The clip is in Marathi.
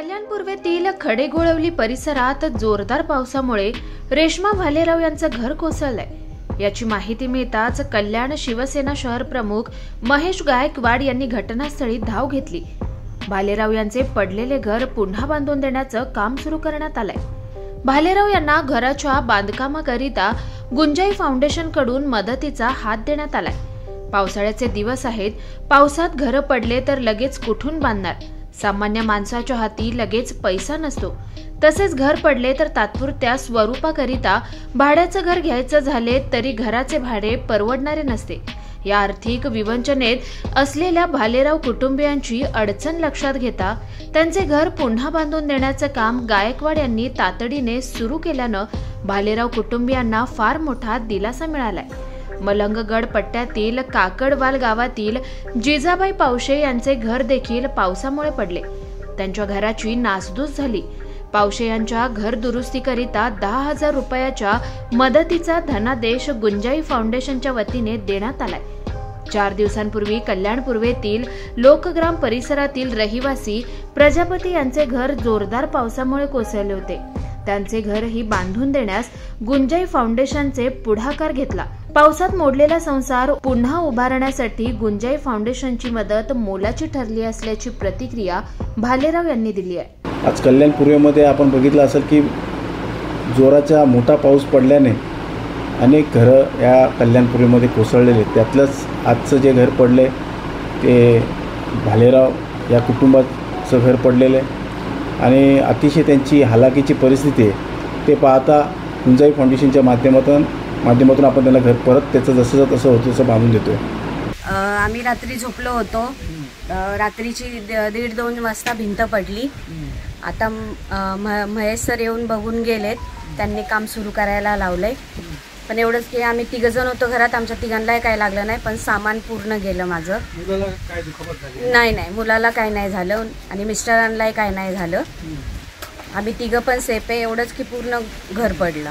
कल्याण पूर्वेतील खडेगोळवली परिसरात जोरदार पावसामुळे रेश्मा भालेराव यांचं घर कोसळलंय। याची माहिती मिळताच कल्याण शिवसेना शहर प्रमुख महेश गायकवाड यांनी घटनास्थळी धाव घेतली। भालेराव यांचे पडलेले घर पुन्हा बांधून देण्याचं काम सुरू करण्यात आलंय। भालेराव यांना घराच्या बांधकामाकरिता गुंजाई फाउंडेशन कडून मदतीचा हात देण्यात आलाय। पावसाळ्याचे दिवस आहेत, पावसात घर पडले तर लगेच कुठून बांधणार? सामान्य माणसाच्या हाती लगेच पैसा नसतो। तसेच घर पडले तर तात्पुरत्या स्वरूपाकरिता भाड्याचं घर घ्यायचं झाले तरी घराचे भाडे परवडणारे नसते। या आर्थिक विवंचनेत असलेल्या भालेराव कुटुंबियांची अडचण लक्षात घेता त्यांचे घर पुन्हा बांधून देण्याचं काम गायकवाड यांनी तातडीने सुरू केल्यानं भालेराव कुटुंबियांना फार मोठा दिलासा मिळालाय। मलंगगड पट्ट्यातील काकडवाल गावातील जिजाबाई पावशे यांचे घर देखील पावसामुळे पडले। त्यांच्या घराची नासधूस झाली। पावशे यांच्या घर दुरुस्तीकरिता 10,000 रुपयाच्या मदतीचा धनादेश गुंजाई फाउंडेशनच्या वतीने देण्यात आलाय। 4 दिवसांपूर्वी कल्याण पूर्वेतील लोकग्राम परिसरातील रहिवासी प्रजापती यांचे घर जोरदार पावसामुळे कोसळले होते। त्यांचे घरही बांधून देण्यास गुंजाई फाउंडेशनचे पुढाकार घेतला। पावसात मोडलेला संसार पुन्हा उभारण्यासाठी गुंजाई फाउंडेशनची मदत मोलाची ठरली असल्याची प्रतिक्रिया भालेराव यांनी दिली आहे। आज कल्याण पूर्वेमध्ये आपण बघितलं असेल की जोराचा मोठा पाऊस पडल्याने अनेक घरं या कल्याण पूर्वेमध्ये कोसळलेले। त्यातलंच आजचं जे घर पडले ते भालेराव या कुटुंबाचं घर पडलेले आणि अतिशय त्यांची हालाकीची परिस्थिती आहे। ते पाहता गुंजाई फाउंडेशनच्या माध्यमातून आपण त्यांना घर परत त्याचं जसं तसं होतं तसं बांधून देतोय। आम्ही रात्री झोपलो होतो। रात्रीची 1:30-2 वाजता भिंत पडली। आता महेश सर येऊन बघून गेलेत, त्यांनी काम सुरू करायला लावलंय। पण एवढंच की आम्ही 3 जण होतो घरात, आमच्या तिघांनाही काय लागलं नाही, पण सामान पूर्ण गेलं माझं। मुलाला काय दुखापत झाली? नाही, मुलाला काय नाही झालं आणि मिस्टरांनाही काय नाही झालं। आम्ही 3 पण सेफ आहे। एवढंच की पूर्ण घर पडलं।